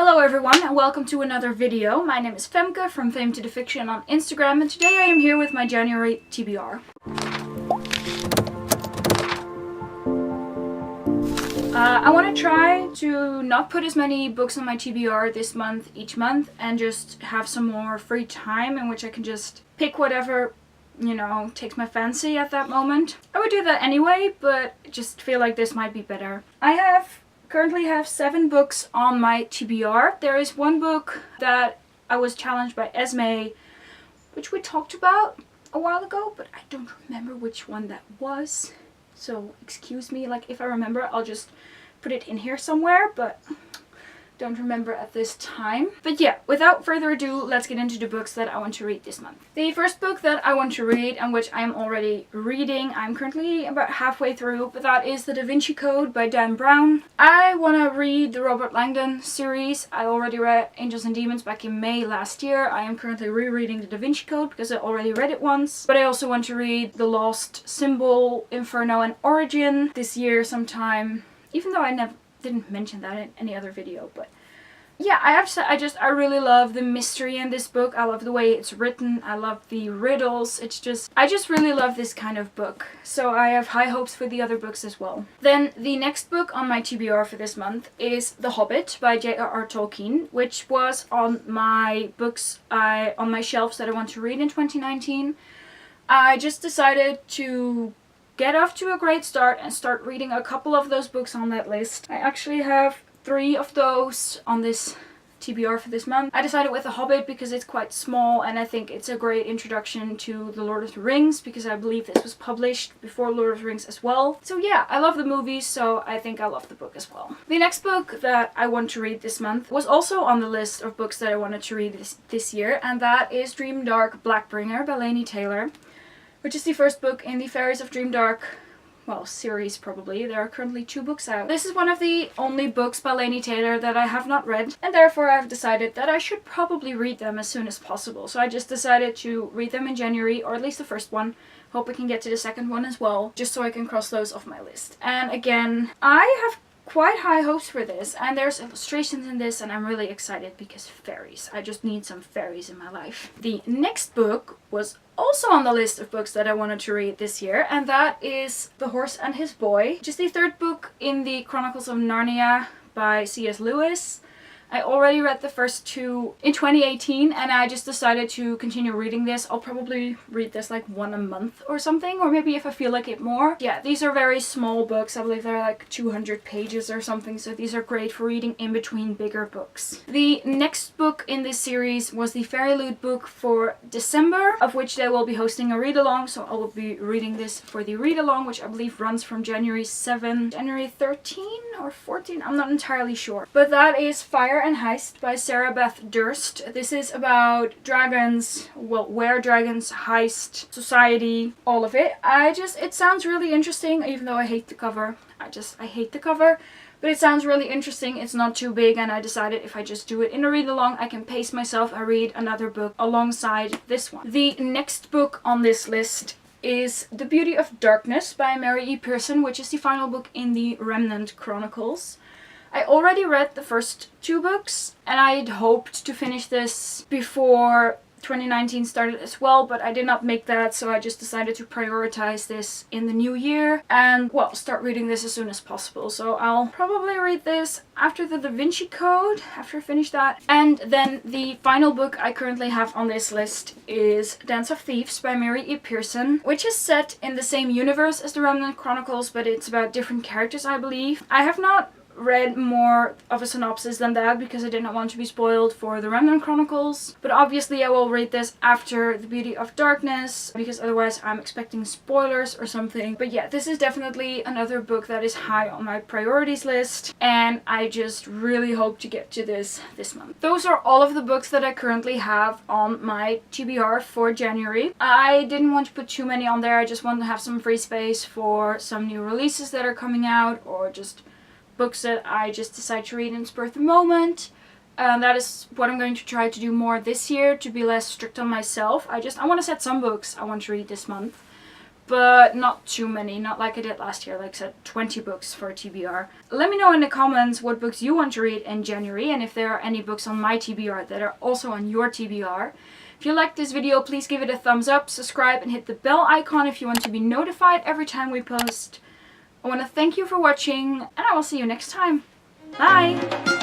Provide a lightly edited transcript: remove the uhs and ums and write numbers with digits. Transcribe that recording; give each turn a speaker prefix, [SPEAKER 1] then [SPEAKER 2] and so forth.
[SPEAKER 1] Hello everyone and welcome to another video. My name is Femke from Fame to the Fiction on Instagram, and today I am here with my January TBR. I want to try to not put as many books on my TBR this month each month and just have some more free time in which I can just pick whatever, you know, takes my fancy at that moment. I would do that anyway, but I just feel like this might be better. I currently have 7 books on my TBR. There is one book that I was challenged by Esmay, which we talked about a while ago, but I don't remember which one that was. So excuse me, like if I remember I'll just put it in here somewhere, but don't remember at this time. But yeah, without further ado, let's get into the books that I want to read this month. The first book that I want to read, and which I am already reading, I'm currently about halfway through, but that is the Da Vinci Code by Dan Brown. I want to read the Robert Langdon series. I already read Angels and Demons back in May last year. I am currently rereading the Da Vinci Code because I already read it once. But I also want to read The Lost Symbol, Inferno and Origin this year sometime, even though I didn't mention that in any other video. But yeah, I have to say, I really love the mystery in this book. I love the way it's written. I love the riddles. I just really love this kind of book. So I have high hopes for the other books as well. Then the next book on my TBR for this month is The Hobbit by J.R.R. Tolkien, which was on my on my shelves that I want to read in 2019. I just decided to get off to a great start and start reading a couple of those books on that list. I actually have 3 of those on this TBR for this month. I decided with The Hobbit because it's quite small and I think it's a great introduction to The Lord of the Rings, because I believe this was published before Lord of the Rings as well. So yeah, I love the movies, so I think I love the book as well. The next book that I want to read this month was also on the list of books that I wanted to read this year, and that is Dreamdark Blackbringer by Laini Taylor, which is the first book in the Fairies of Dreamdark, well, series probably. There are currently 2 books out. This is one of the only books by Laini Taylor that I have not read, and therefore I've decided that I should probably read them as soon as possible. So I just decided to read them in January, or at least the first one. Hope I can get to the second one as well, just so I can cross those off my list. And again, I have quite high hopes for this, and there's illustrations in this, and I'm really excited because fairies. I just need some fairies in my life. The next book was also on the list of books that I wanted to read this year, and that is The Horse and His Boy, which is the 3rd book in the Chronicles of Narnia by C.S. Lewis. I already read the first 2 in 2018, and I just decided to continue reading this. I'll probably read this like 1 a month or something, or maybe if I feel like it more. Yeah, these are very small books. I believe they're like 200 pages or something, so these are great for reading in between bigger books. The next book in this series was the Fairy Loot book for December, of which they will be hosting a read-along, so I will be reading this for the read-along, which I believe runs from January 7, January 13 or 14, I'm not entirely sure. But that is Fire and Heist by Sarah Beth Durst. This is about dragons, well, were dragons, heist, society, all of it. It sounds really interesting, even though I hate the cover. I hate the cover, but it sounds really interesting. It's not too big, and I decided if I just do it in a read-along, I can pace myself and read another book alongside this one. The next book on this list is The Beauty of Darkness by Mary E. Pearson, which is the final book in the Remnant Chronicles. I already read the first 2 books, and I'd hoped to finish this before 2019 started as well, but I did not make that, so I just decided to prioritize this in the new year and, well, start reading this as soon as possible. So I'll probably read this after the Da Vinci Code, after I finish that. And then the final book I currently have on this list is Dance of Thieves by Mary E. Pearson, which is set in the same universe as the Remnant Chronicles, but it's about different characters, I believe. I have not read more of a synopsis than that because I did not want to be spoiled for the Remnant Chronicles, but obviously I will read this after The Beauty of Darkness because otherwise I'm expecting spoilers or something. But yeah, this is definitely another book that is high on my priorities list, and I just really hope to get to this month. Those are all of the books that I currently have on my TBR for January. I didn't want to put too many on there. I just want to have some free space for some new releases that are coming out, or just books that I just decide to read in spur of the moment. That is what I'm going to try to do more this year, to be less strict on myself. I want to set some books I want to read this month. but not too many, not like I did last year, like I said, 20 books for TBR. Let me know in the comments what books you want to read in January, and if there are any books on my TBR that are also on your TBR. If you liked this video, please give it a thumbs up, subscribe, and hit the bell icon if you want to be notified every time we post. I want to thank you for watching, and I will see you next time. Bye!